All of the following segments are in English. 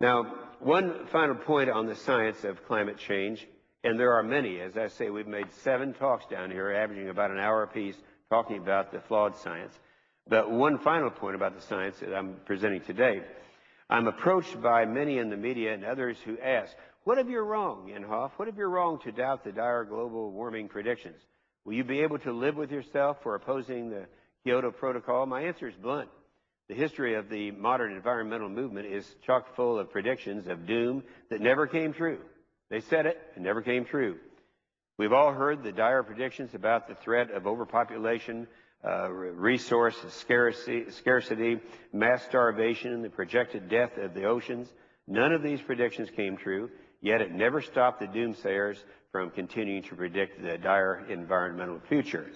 Now, one final point on the science of climate change, and there are many. As I say, we've made 7 talks down here, averaging about an hour apiece, talking about the flawed science. But one final point about the science that I'm presenting today. I'm approached by many in the media and others who ask, what if you're wrong, Inhofe? What if you're wrong to doubt the dire global warming predictions? Will you be able to live with yourself for opposing the Kyoto Protocol? My answer is blunt. The history of the modern environmental movement is chock full of predictions of doom that never came true. They said it and never came true. We've all heard the dire predictions about the threat of overpopulation, resource scarcity, mass starvation, and the projected death of the oceans. None of these predictions came true, yet it never stopped the doomsayers from continuing to predict the dire environmental future.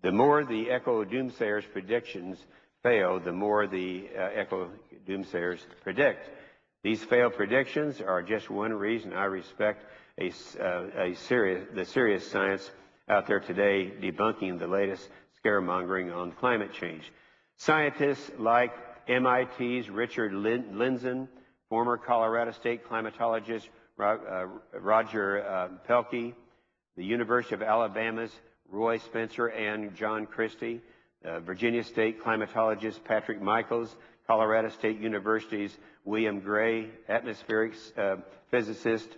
The more the eco-doomsayers' predictions fail, the more the eco-doomsayers predict. These failed predictions are just one reason I respect the serious science out there today debunking the latest scaremongering on climate change. Scientists like MIT's Richard Lindzen, former Colorado State climatologist Roger Pelkey, the University of Alabama's Roy Spencer and John Christie, Virginia State climatologist Patrick Michaels, Colorado State University's William Gray, atmospheric physicist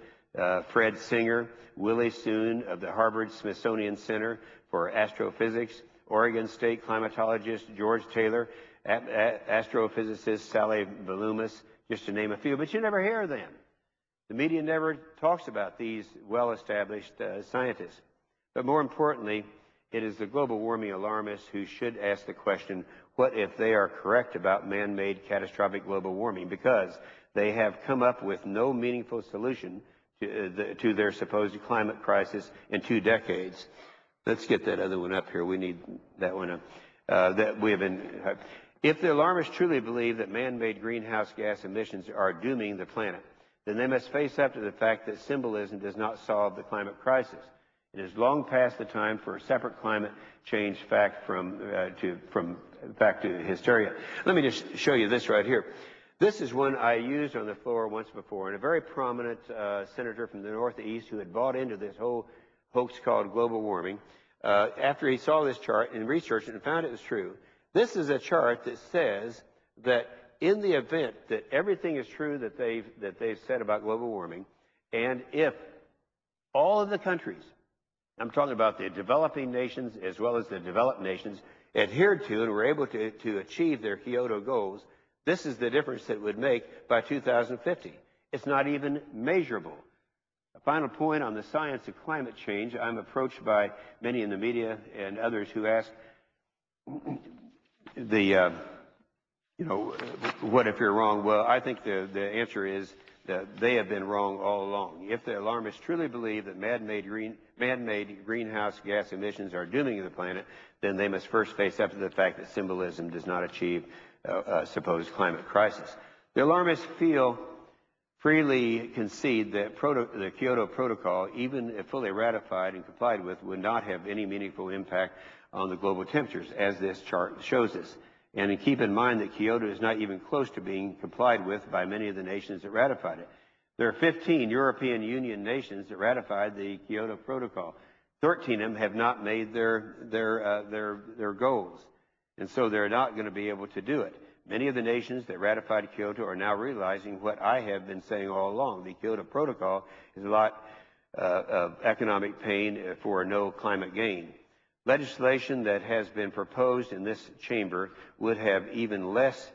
Fred Singer, Willie Soon of the Harvard Smithsonian Center for Astrophysics, Oregon State climatologist George Taylor, astrophysicist Sally Balumis, just to name a few, but you never hear them. The media never talks about these well-established scientists. But more importantly, it is the global warming alarmists who should ask the question, what if they are correct about man-made catastrophic global warming? Because they have come up with no meaningful solution to their supposed climate crisis in 2 decades. Let's get that other one up here. We need that one up. If the alarmists truly believe that man-made greenhouse gas emissions are dooming the planet, then they must face up to the fact that symbolism does not solve the climate crisis. It is long past the time for a separate climate change fact from fact to hysteria. Let me just show you this right here. This is one I used on the floor once before, and a very prominent senator from the Northeast who had bought into this whole hoax called global warming, after he saw this chart and researched it and found it was true. This is a chart that says that in the event that everything is true that they've said about global warming, and if all of the countries, I'm talking about the developing nations as well as the developed nations, adhered to and were able to achieve their Kyoto goals, this is the difference that it would make by 2050. It's not even measurable. A final point on the science of climate change. I'm approached by many in the media and others who ask what if you're wrong? Well, I think the answer is that they have been wrong all along. If the alarmists truly believe that man-made greenhouse gas emissions are dooming the planet, then they must first face up to the fact that symbolism does not achieve a supposed climate crisis. The alarmists freely concede that the Kyoto Protocol, even if fully ratified and complied with, would not have any meaningful impact on the global temperatures, as this chart shows us. And keep in mind that Kyoto is not even close to being complied with by many of the nations that ratified it. There are 15 European Union nations that ratified the Kyoto Protocol. 13 of them have not made their goals, and so they're not going to be able to do it. Many of the nations that ratified Kyoto are now realizing what I have been saying all along. The Kyoto Protocol is a lot of economic pain for no climate gain. Legislation that has been proposed in this chamber would have even less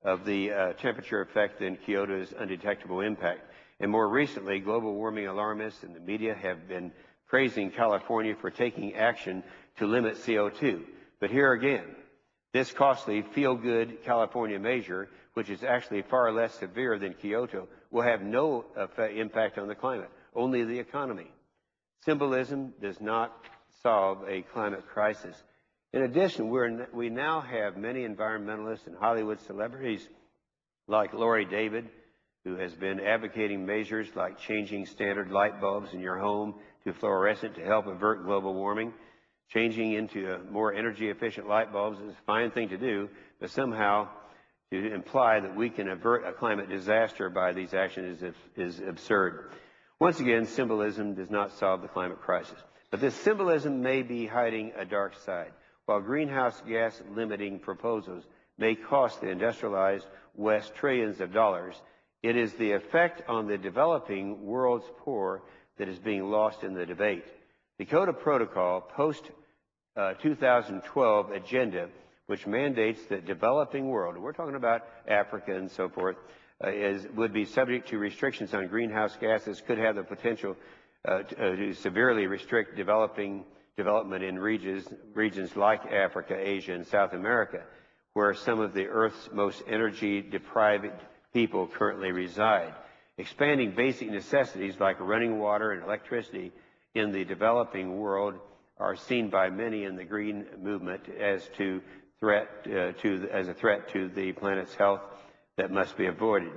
of the temperature effect than Kyoto's undetectable impact. And more recently, global warming alarmists and the media have been praising California for taking action to limit CO2. But here again, this costly feel-good California measure, which is actually far less severe than Kyoto, will have no impact on the climate, only the economy. Symbolism does not solve a climate crisis. In addition, we now have many environmentalists and Hollywood celebrities like Lori David, who has been advocating measures like changing standard light bulbs in your home to fluorescent to help avert global warming. Changing into more energy-efficient light bulbs is a fine thing to do, but somehow to imply that we can avert a climate disaster by these actions is absurd. Once again, symbolism does not solve the climate crisis. But this symbolism may be hiding a dark side. While greenhouse gas limiting proposals may cost the industrialized West trillions of dollars, it is the effect on the developing world's poor that is being lost in the debate. The Kyoto Protocol post-2012 agenda, which mandates that developing world, we're talking about Africa and so forth, would be subject to restrictions on greenhouse gases, could have the potential to severely restrict development in regions like Africa, Asia, and South America, where some of the Earth's most energy-deprived people currently reside. Expanding basic necessities like running water and electricity in the developing world are seen by many in the green movement as a threat to the planet's health that must be avoided.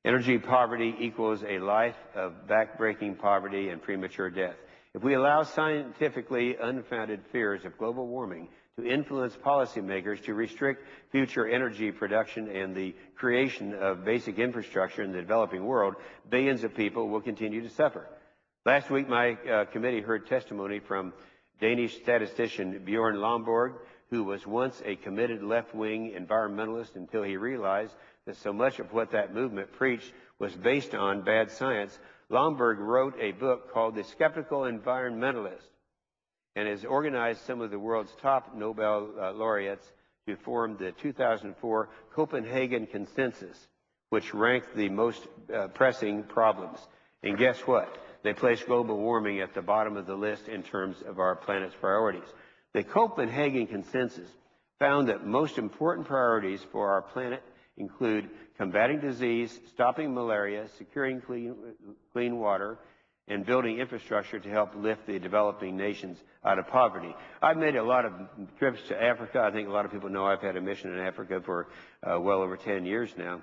Energy poverty equals a life of backbreaking poverty and premature death. If we allow scientifically unfounded fears of global warming to influence policymakers to restrict future energy production and the creation of basic infrastructure in the developing world, billions of people will continue to suffer. Last week, my committee heard testimony from Danish statistician Bjorn Lomborg, who was once a committed left-wing environmentalist until he realized that so much of what that movement preached was based on bad science. Lomborg wrote a book called The Skeptical Environmentalist and has organized some of the world's top Nobel laureates to form the 2004 Copenhagen Consensus, which ranked the most pressing problems. And guess what? They placed global warming at the bottom of the list in terms of our planet's priorities. The Copenhagen Consensus found that most important priorities for our planet include combating disease, stopping malaria, securing clean water, and building infrastructure to help lift the developing nations out of poverty. I've made a lot of trips to Africa. I think a lot of people know I've had a mission in Africa for well over 10 years now.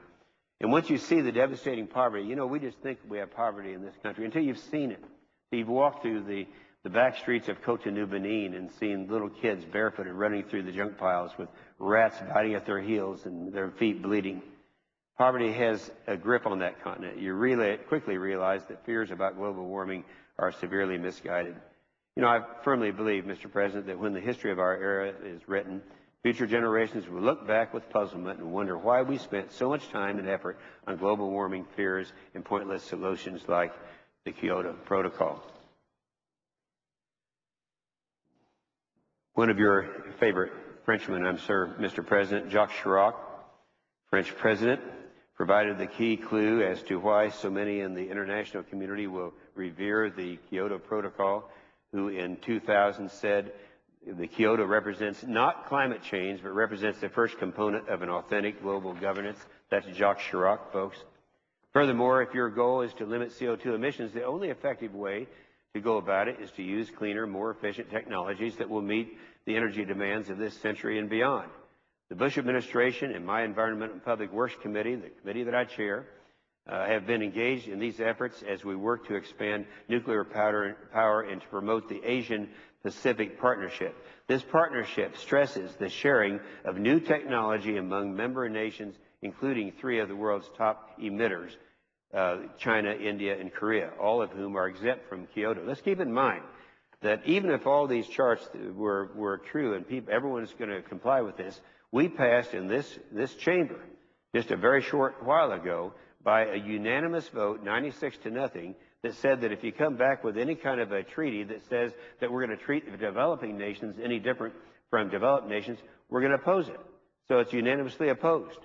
And once you see the devastating poverty, you know, we just think we have poverty in this country until you've seen it. You've walked through the back streets of Cotonou, Benin, and seen little kids barefooted running through the junk piles with rats biting at their heels and their feet bleeding. Poverty has a grip on that continent. You quickly realize that fears about global warming are severely misguided. You know, I firmly believe, Mr. President, that when the history of our era is written, future generations will look back with puzzlement and wonder why we spent so much time and effort on global warming fears and pointless solutions like the Kyoto Protocol. One of your favorite Frenchmen, I'm sure, Mr. President, Jacques Chirac, French president, provided the key clue as to why so many in the international community will revere the Kyoto Protocol, who in 2000 said the Kyoto represents not climate change, but represents the first component of an authentic global governance. That's Jacques Chirac, folks. Furthermore, if your goal is to limit CO2 emissions, the only effective way to go about it is to use cleaner, more efficient technologies that will meet the energy demands of this century and beyond. The Bush administration and my Environment and Public Works Committee, the committee that I chair, have been engaged in these efforts as we work to expand nuclear power and to promote the Asian-Pacific Partnership. This partnership stresses the sharing of new technology among member nations, including 3 of the world's top emitters, China, India, and Korea, all of whom are exempt from Kyoto. Let's keep in mind that even if all these charts were true and everyone's going to comply with this, we passed in this chamber just a very short while ago by a unanimous vote, 96-0, that said that if you come back with any kind of a treaty that says that we're going to treat the developing nations any different from developed nations, we're going to oppose it. So it's unanimously opposed.